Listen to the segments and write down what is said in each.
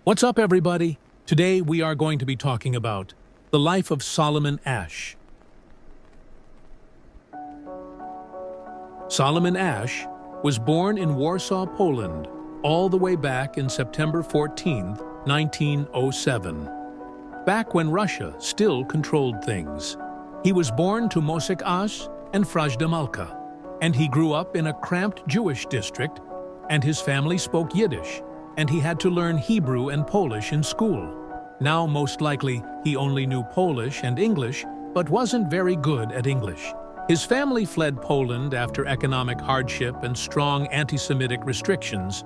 What's up, everybody? Today we are going to be talking about the life of Solomon Asch. Solomon Asch was born in Warsaw, Poland, all the way back in September 14, 1907, back when Russia still controlled things. He was born to Mosek Asch and Frajda Malka, and he grew up in a cramped Jewish district, and his family spoke Yiddish, and he had to learn Hebrew and Polish in school. Now, most likely, he only knew Polish and English, but wasn't very good at English. His family fled Poland after economic hardship and strong anti-Semitic restrictions.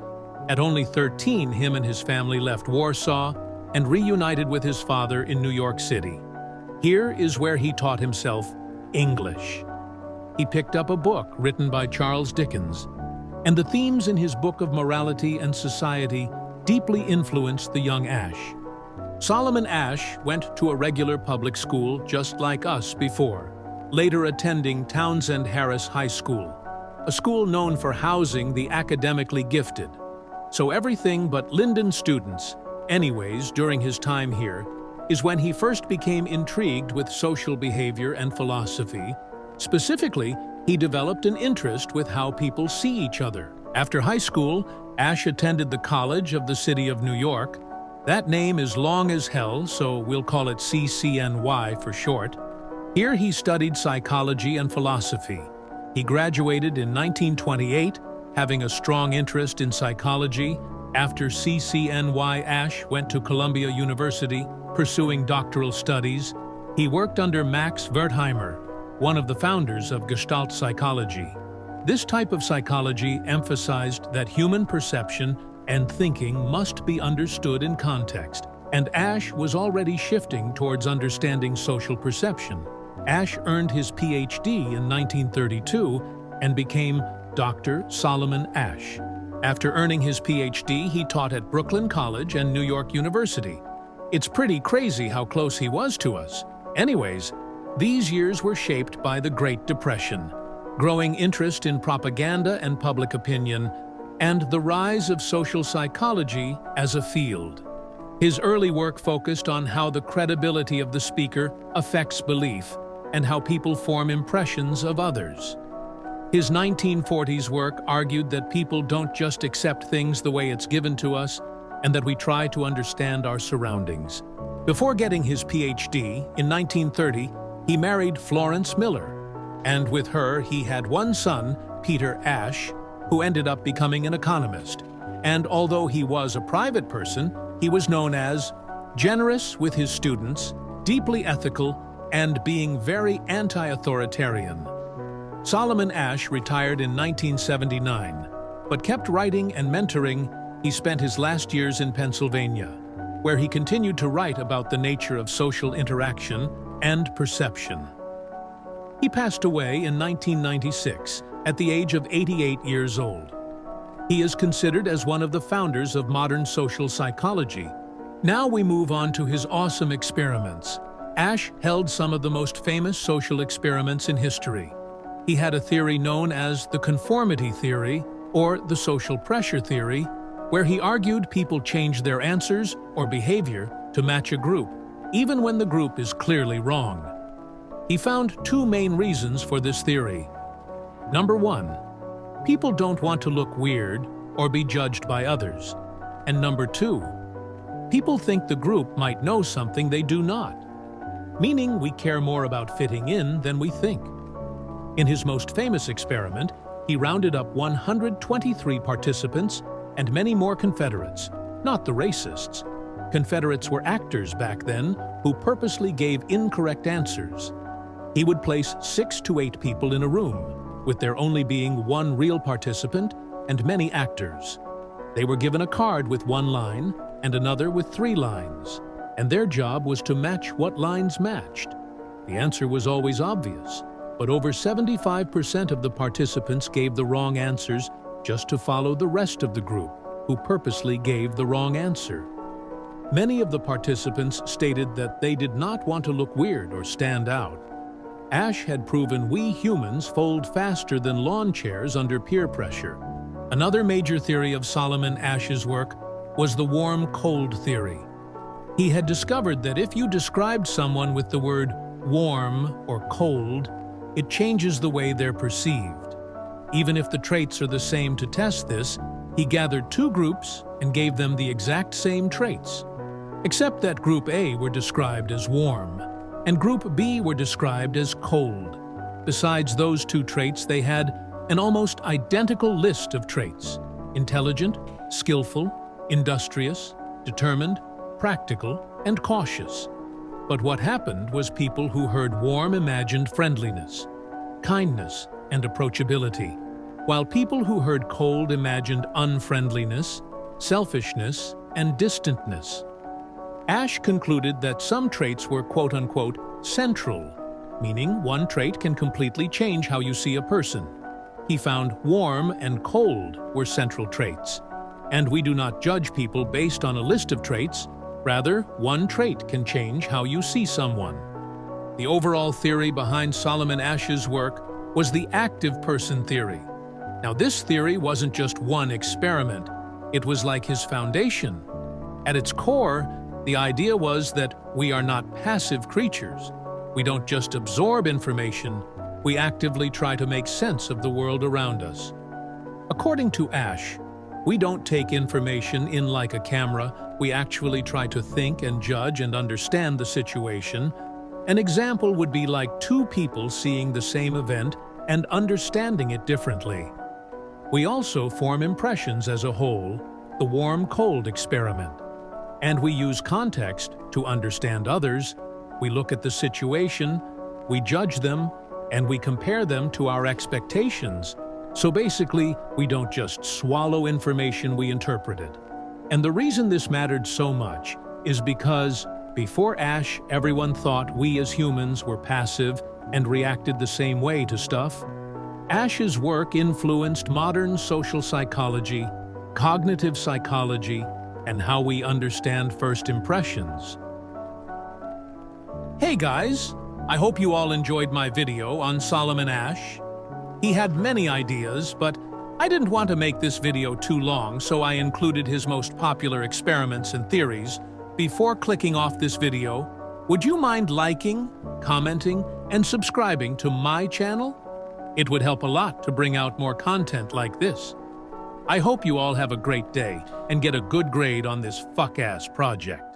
At only 13, him and his family left Warsaw and reunited with his father in New York City. Here is where he taught himself English. He picked up a book written by Charles Dickens, and the themes in his book of morality and society deeply influenced the young Asch. Solomon Asch went to a regular public school just like us before, later attending Townsend Harris High School, a school known for housing the academically gifted. So everything but Linden students. Anyways, during his time here is when he first became intrigued with social behavior and philosophy. Specifically, he developed an interest with how people see each other. After high school, Asch attended the College of the City of New York. That name is long as hell, so we'll call it CCNY for short. Here he studied psychology and philosophy. He graduated in 1928, having a strong interest in psychology. After CCNY, Asch went to Columbia University, pursuing doctoral studies. He worked under Max Wertheimer, one of the founders of Gestalt psychology. This type of psychology emphasized that human perception and thinking must be understood in context, and Asch was already shifting towards understanding social perception. Asch earned his PhD in 1932 and became Dr. Solomon Asch. After earning his PhD, he taught at Brooklyn College and New York University. It's pretty crazy how close he was to us. Anyways, these years were shaped by the Great Depression, growing interest in propaganda and public opinion, and the rise of social psychology as a field. His early work focused on how the credibility of the speaker affects belief and how people form impressions of others. His 1940s work argued that people don't just accept things the way it's given to us, and that we try to understand our surroundings. Before getting his PhD, in 1930, he married Florence Miller, and with her he had one son, Peter Asch, who ended up becoming an economist. And although he was a private person, he was known as generous with his students, deeply ethical, and being very anti-authoritarian. Solomon Asch retired in 1979, but kept writing and mentoring. He spent his last years in Pennsylvania, where he continued to write about the nature of social interaction and perception. He passed away in 1996 at the age of 88 years old. He is considered as one of the founders of modern social psychology. Now we move on to his awesome experiments. Asch held some of the most famous social experiments in history. He had a theory known as the conformity theory or the social pressure theory, where he argued people change their answers or behavior to match a group, even when the group is clearly wrong. He found two main reasons for this theory. Number one, people don't want to look weird or be judged by others. And number two, people think the group might know something they do not, meaning we care more about fitting in than we think. In his most famous experiment, he rounded up 123 participants and many more Confederates, not the racists. Confederates were actors back then who purposely gave incorrect answers. He would place 6 to 8 people in a room, with there only being one real participant and many actors. They were given a card with 1 line and another with 3 lines, and their job was to match what lines matched. The answer was always obvious, but over 75% of the participants gave the wrong answers just to follow the rest of the group, who purposely gave the wrong answer. Many of the participants stated that they did not want to look weird or stand out. Asch had proven we humans fold faster than lawn chairs under peer pressure. Another major theory of Solomon Asch's work was the warm-cold theory. He had discovered that if you described someone with the word warm or cold, it changes the way they're perceived. Even if the traits are the same. To test this, he gathered two groups and gave them the exact same traits, except that Group A were described as warm, and Group B were described as cold. Besides those two traits, they had an almost identical list of traits: intelligent, skillful, industrious, determined, practical, and cautious. But what happened was people who heard warm imagined friendliness, kindness, and approachability, while people who heard cold imagined unfriendliness, selfishness, and distantness. Ash concluded that some traits were quote-unquote central, meaning one trait can completely change how you see a person. He found warm and cold were central traits, and we do not judge people based on a list of traits. Rather, one trait can change how you see someone. The overall theory behind Solomon Ash's work was the active person theory. Now, this theory wasn't just one experiment. It was like his foundation. At its core, the idea was that we are not passive creatures. We don't just absorb information, we actively try to make sense of the world around us. According to Ash, we don't take information in like a camera, we actually try to think and judge and understand the situation. An example would be like two people seeing the same event and understanding it differently. We also form impressions as a whole, the warm-cold experiment. And we use context to understand others. We look at the situation, we judge them, and we compare them to our expectations. So basically, we don't just swallow information, we interpret it. And the reason this mattered so much is because before Ash, everyone thought we as humans were passive and reacted the same way to stuff. Ash's work influenced modern social psychology, cognitive psychology, and how we understand first impressions. Hey guys, I hope you all enjoyed my video on Solomon Ash. He had many ideas, but I didn't want to make this video too long, so I included his most popular experiments and theories. Before clicking off this video, would you mind liking, commenting, and subscribing to my channel? It would help a lot to bring out more content like this. I hope you all have a great day and get a good grade on this fuck-ass project.